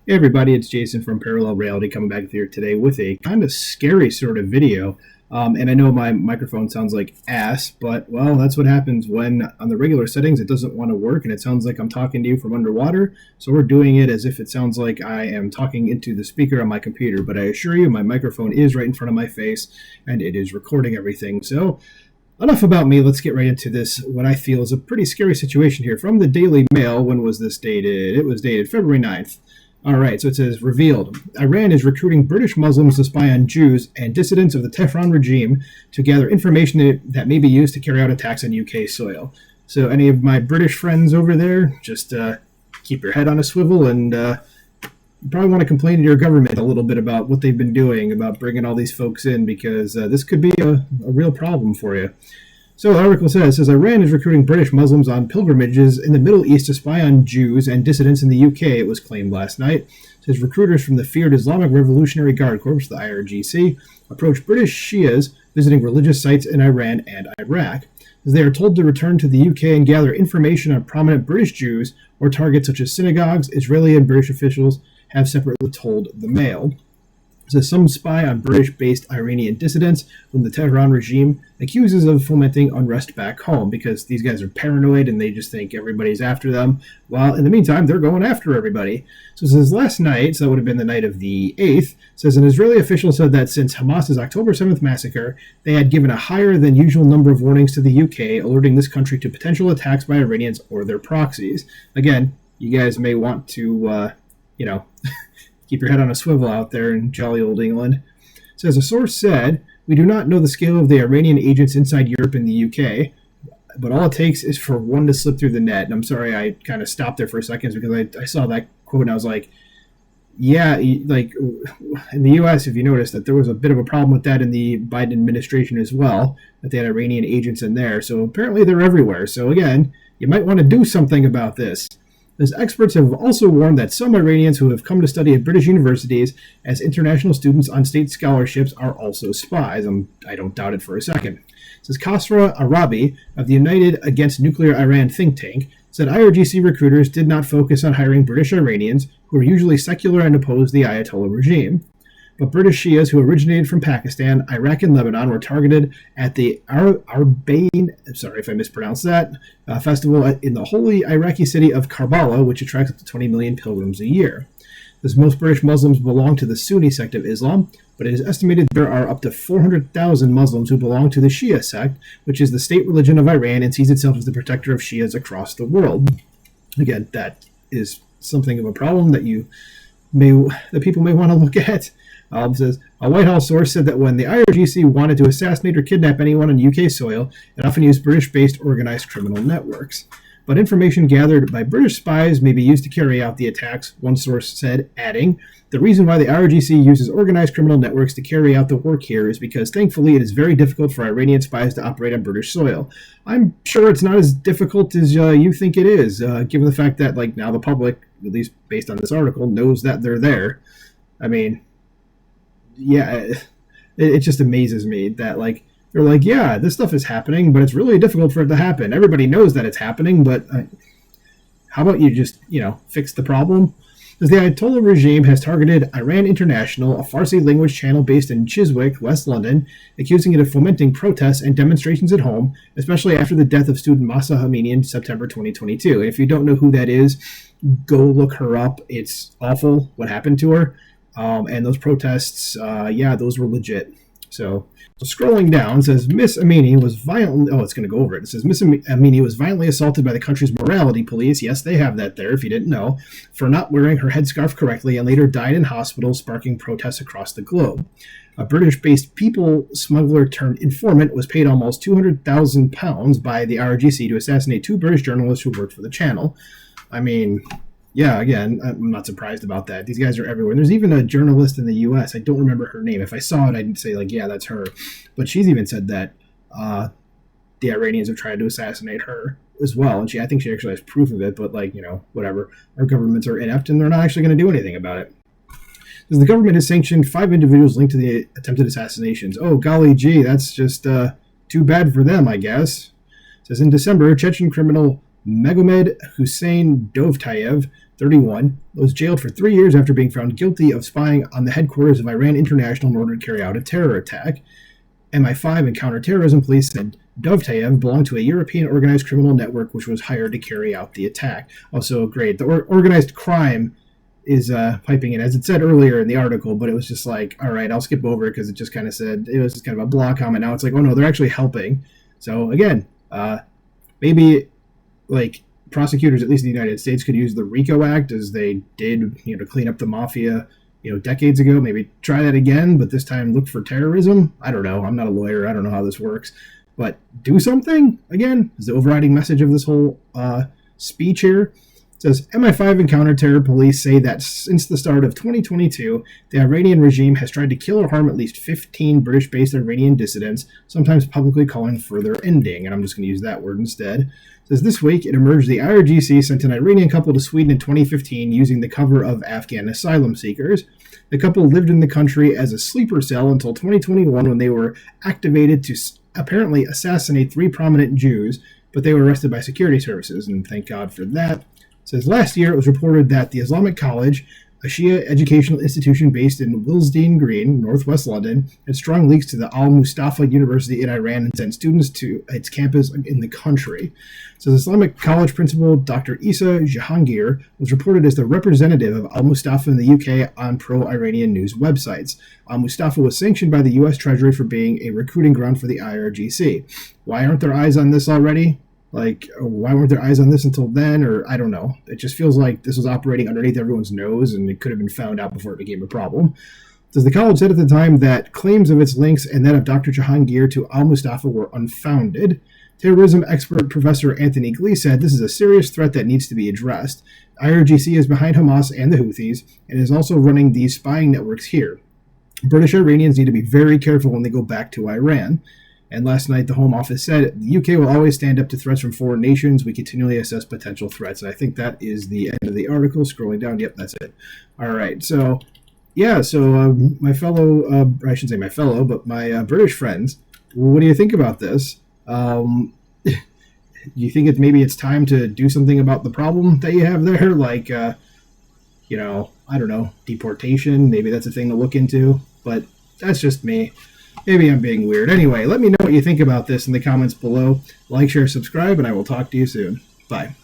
Hey everybody, it's Jason from Parallel Reality coming back here today with a kind of scary sort of video. And I know my microphone sounds like ass, but well, that's what happens when on the regular settings it doesn't want to work and it sounds like I'm talking to you from underwater. So we're doing it as if it sounds like I am talking into the speaker on my computer. But I assure you, my microphone is right in front of my face and it is recording everything. So enough about me. Let's get right into this, what I feel is a pretty scary situation here. From the Daily Mail, when was this dated? It was dated February 9th. All right, so it says, revealed. Iran is recruiting British Muslims to spy on Jews and dissidents of the Tehran regime to gather information that may be used to carry out attacks on UK soil. So any of my British friends over there, just keep your head on a swivel and you probably want to complain to your government a little bit about what they've been doing, about bringing all these folks in, because this could be a real problem for you. So the article says Iran is recruiting British Muslims on pilgrimages in the Middle East to spy on Jews and dissidents in the UK, it was claimed last night. It says recruiters from the feared Islamic Revolutionary Guard Corps, the IRGC, approached British Shias visiting religious sites in Iran and Iraq. As they are told to return to the UK and gather information on prominent British Jews or targets such as synagogues, Israeli and British officials have separately told the Mail. Says some spy on British-based Iranian dissidents whom the Tehran regime accuses of fomenting unrest back home, because these guys are paranoid and they just think everybody's after them, while in the meantime they're going after everybody. So it says last night, so that would have been the night of the 8th, says an Israeli official said that since Hamas's October 7th massacre, they had given a higher than usual number of warnings to the UK, alerting this country to potential attacks by Iranians or their proxies. Again, you guys may want to, keep your head on a swivel out there in jolly old England. It says a source said, "We do not know the scale of the Iranian agents inside Europe and the UK, but all it takes is for one to slip through the net." And I'm sorry I kind of stopped there for a second because I saw that quote and I was like, yeah, like in the U.S., if you notice that there was a bit of a problem with that in the Biden administration as well, that they had Iranian agents in there. So apparently they're everywhere. So again, you might want to do something about this. As experts have also warned that some Iranians who have come to study at British universities as international students on state scholarships are also spies. I don't doubt it for a second. It says Khosrow Arabi of the United Against Nuclear Iran think tank said IRGC recruiters did not focus on hiring British Iranians who are usually secular and oppose the Ayatollah regime. But British Shias who originated from Pakistan, Iraq, and Lebanon were targeted at the Arbaeen, sorry if I mispronounced that, festival in the holy Iraqi city of Karbala, which attracts up to 20 million pilgrims a year. As most British Muslims belong to the Sunni sect of Islam, but it is estimated there are up to 400,000 Muslims who belong to the Shia sect, which is the state religion of Iran and sees itself as the protector of Shias across the world. Again, that is something of a problem that people may want to look at. Says a White House source said that when the IRGC wanted to assassinate or kidnap anyone on UK soil, it often used British-based organized criminal networks. But information gathered by British spies may be used to carry out the attacks, one source said, adding, the reason why the IRGC uses organized criminal networks to carry out the work here is because, thankfully, it is very difficult for Iranian spies to operate on British soil. I'm sure it's not as difficult as you think it is, given the fact that, now the public, at least based on this article, knows that they're there. I mean, yeah, it just amazes me that, they're like, yeah, this stuff is happening, but it's really difficult for it to happen. Everybody knows that it's happening, but how about you just, fix the problem? Because the Ayatollah regime has targeted Iran International, a Farsi language channel based in Chiswick, West London, accusing it of fomenting protests and demonstrations at home, especially after the death of student Mahsa Amini in September 2022. And if you don't know who that is, go look her up. It's awful what happened to her. And those protests, those were legit. So scrolling down, it says Miss Amini was violently. Oh, it's going to go over it. It says Miss Amini was violently assaulted by the country's morality police. Yes, they have that there. If you didn't know, for not wearing her headscarf correctly, and later died in hospital, sparking protests across the globe. A British-based people smuggler turned informant was paid almost £200,000 by the IRGC to assassinate two British journalists who worked for the channel. I mean, yeah, again, I'm not surprised about that. These guys are everywhere. There's even a journalist in the U.S. I don't remember her name. If I saw it, I'd say, yeah, that's her. But she's even said that the Iranians have tried to assassinate her as well. And I think she actually has proof of it. But, whatever. Our governments are inept, and they're not actually going to do anything about it. Because the government has sanctioned 5 individuals linked to the attempted assassinations. Oh, golly gee, that's just too bad for them, I guess. It says in December, Chechen criminal Magomed Hussein Dovtayev 31, was jailed for 3 years after being found guilty of spying on the headquarters of Iran International in order to carry out a terror attack. MI5 and counterterrorism police said Dovtayev belonged to a European organized criminal network which was hired to carry out the attack. Also, great. The organized crime is piping in, as it said earlier in the article, but it was just like, all right, I'll skip over it because it just kind of said, it was just kind of a blog comment. Now it's like, oh no, they're actually helping. So again, maybe like prosecutors, at least in the United States, could use the RICO Act as they did, to clean up the mafia, decades ago. Maybe try that again, but this time look for terrorism. I don't know. I'm not a lawyer. I don't know how this works, but do something again is the overriding message of this whole speech here. It says MI5 and counter-terror police say that since the start of 2022, the Iranian regime has tried to kill or harm at least 15 British-based Iranian dissidents, sometimes publicly calling for their ending. And I'm just going to use that word instead. It says this week it emerged the IRGC sent an Iranian couple to Sweden in 2015 using the cover of Afghan asylum seekers. The couple lived in the country as a sleeper cell until 2021 when they were activated to apparently assassinate 3 prominent Jews, but they were arrested by security services, and thank God for that. It says last year it was reported that the Islamic College, a Shia educational institution based in Willesden Green, northwest London, had strong links to the Al-Mustafa University in Iran and sent students to its campus in the country. So the Islamic College principal, Dr. Isa Jahangir, was reported as the representative of Al-Mustafa in the UK on pro-Iranian news websites. Al-Mustafa was sanctioned by the US Treasury for being a recruiting ground for the IRGC. Why aren't there eyes on this already? Like, why weren't there eyes on this until then? Or I don't know. It just feels like this was operating underneath everyone's nose and it could have been found out before it became a problem. Does the college said at the time that claims of its links and that of Dr. Jahangir to Al-Mustafa were unfounded. Terrorism expert Professor Anthony Glee said this is a serious threat that needs to be addressed. IRGC is behind Hamas and the Houthis and is also running these spying networks here. British Iranians need to be very careful when they go back to Iran. And last night, the Home Office said the UK will always stand up to threats from foreign nations. We continually assess potential threats. And I think that is the end of the article. Scrolling down. Yep, that's it. All right. So, yeah. So my fellow, I shouldn't say my fellow, but my British friends, what do you think about this? Do you think maybe it's time to do something about the problem that you have there? Like, I don't know, deportation. Maybe that's a thing to look into. But that's just me. Maybe I'm being weird. Anyway, let me know what you think about this in the comments below. Like, share, subscribe, and I will talk to you soon. Bye.